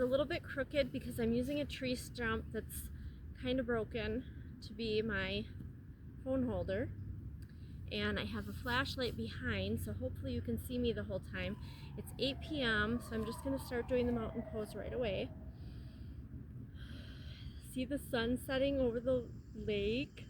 a little bit crooked because I'm using a tree stump that's kind of broken to be my phone holder. And I have a flashlight behind, so hopefully you can see me the whole time. It's 8 p.m., so I'm just going to start doing the mountain pose right away. See the sun setting over the lake.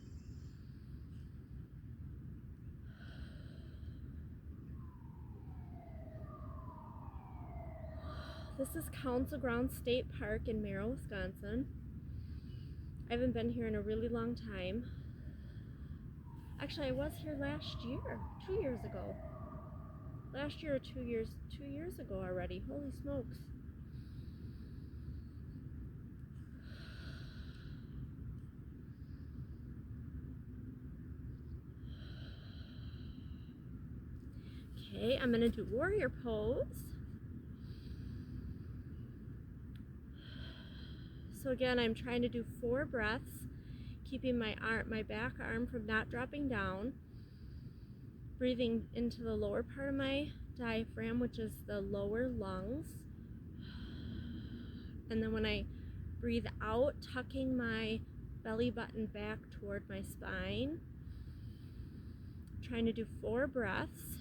This is Council Grounds State Park in Merrill, Wisconsin. I haven't been here in a really long time. Actually, I was here last year, 2 years ago. Last year or 2 years ago already. Holy smokes. Okay, I'm gonna do warrior pose. So again, I'm trying to do 4 breaths, keeping my back arm from not dropping down, breathing into the lower part of my diaphragm, which is the lower lungs. And then when I breathe out, tucking my belly button back toward my spine. Trying to do 4 breaths.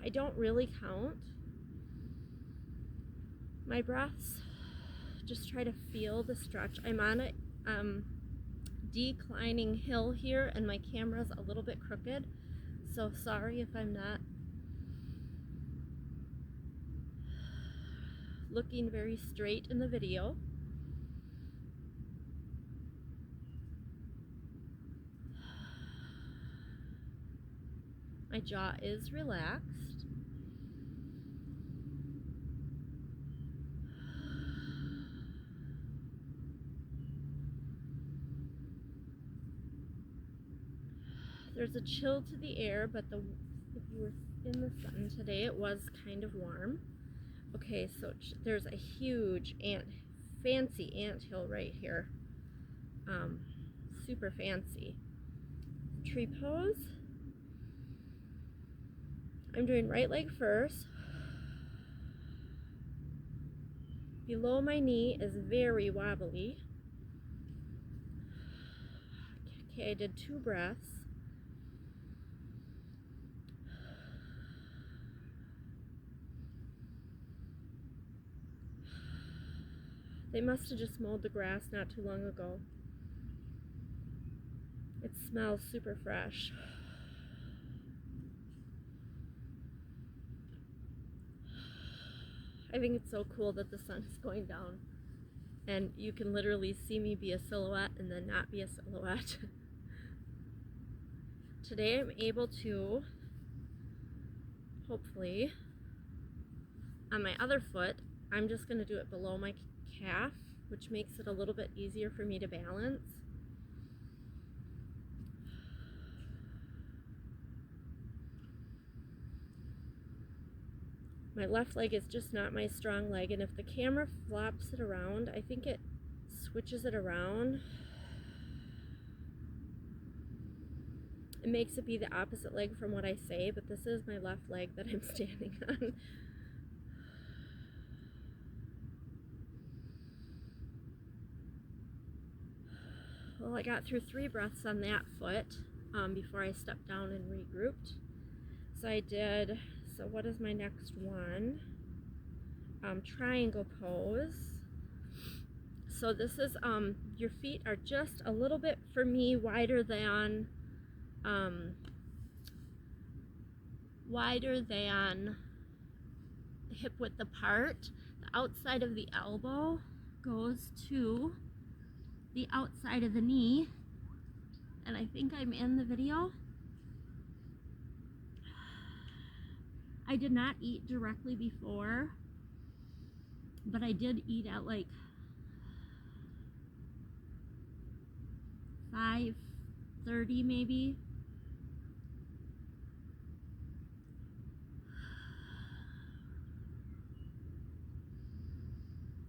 I don't really count my breaths. Just try to feel the stretch. I'm on a declining hill here and my camera's a little bit crooked, so sorry if I'm not looking very straight in the video. My jaw is relaxed. There's a chill to the air, but if you were in the sun today, it was kind of warm. Okay, so there's a huge fancy anthill right here. Super fancy. Tree pose. I'm doing right leg first. Below my knee is very wobbly. Okay, I did 2 breaths. They must have just mowed the grass not too long ago. It smells super fresh. I think it's so cool that the sun is going down and you can literally see me be a silhouette and then not be a silhouette. Today I'm able to, hopefully, on my other foot, I'm just going to do it below my calf, which makes it a little bit easier for me to balance. My left leg is just not my strong leg, and if the camera flops it around, I think it switches it around. It makes it be the opposite leg from what I say, but this is my left leg that I'm standing on. Well, I got through 3 breaths on that foot before I stepped down and regrouped. So what is my next one? Triangle pose. So this is, your feet are just a little bit, for me, wider than hip width apart. The outside of the elbow goes to the outside of the knee, and I think I'm in the video. I did not eat directly before, but I did eat at like 5:30 maybe.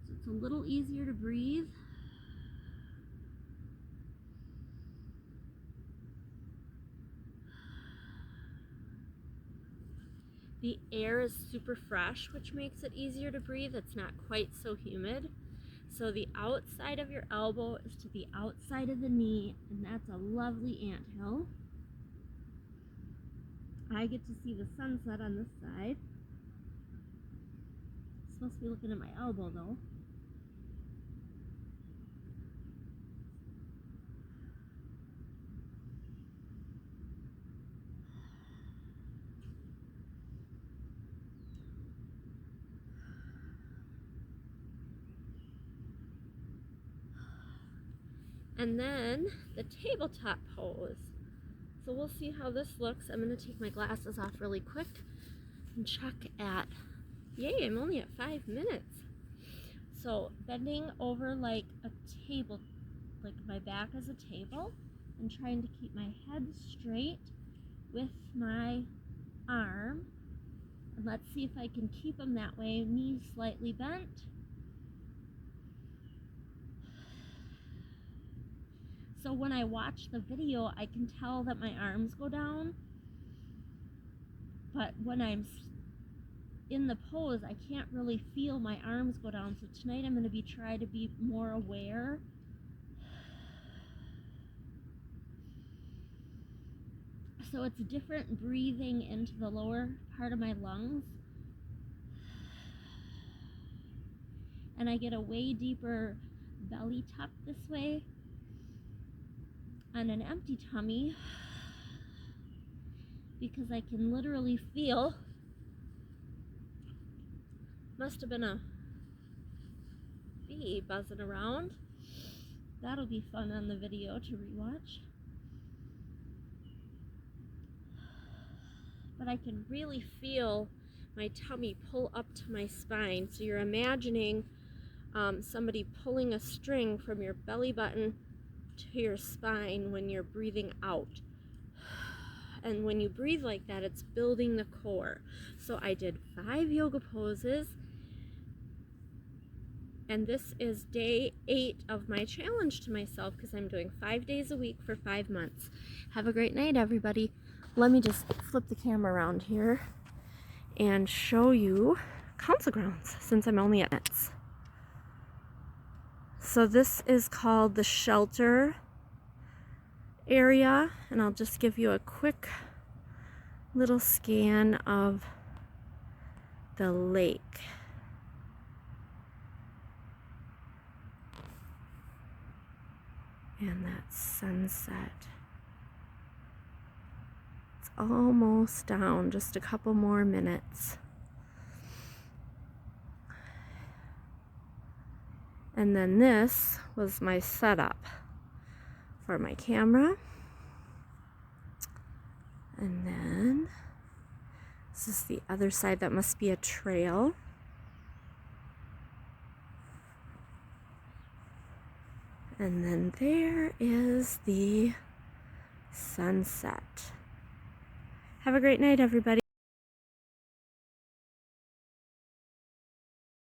So it's a little easier to breathe. The air is super fresh, which makes it easier to breathe. It's not quite so humid. So the outside of your elbow is to the outside of the knee, and that's a lovely anthill. I get to see the sunset on this side. I'm supposed to be looking at my elbow though. And then the tabletop pose. So we'll see how this looks. I'm going to take my glasses off really quick and check at, yay, I'm only at 5 minutes. So bending over like a table, like my back is a table, and trying to keep my head straight with my arm. And let's see if I can keep them that way, knees slightly bent. So when I watch the video, I can tell that my arms go down, but when I'm in the pose, I can't really feel my arms go down. So tonight I'm going to try to be more aware. So it's different breathing into the lower part of my lungs, and I get a way deeper belly tuck this way. On an empty tummy, because I can literally feel, must have been a bee buzzing around. That'll be fun on the video to rewatch. But I can really feel my tummy pull up to my spine. So you're imagining somebody pulling a string from your belly button to your spine when you're breathing out. And when you breathe like that, it's building the core. So I did 5 yoga poses, and this is day 8 of my challenge to myself, because I'm doing 5 days a week for 5 months. Have a great night, everybody. Let me just flip the camera around here and show you council grounds, since I'm only at minutes. So this is called the shelter area, and I'll just give you a quick little scan of the lake. And that sunset. It's almost down, just a couple more minutes. And then this was my setup for my camera. And then this is the other side. That must be a trail. And then there is the sunset. Have a great night, everybody.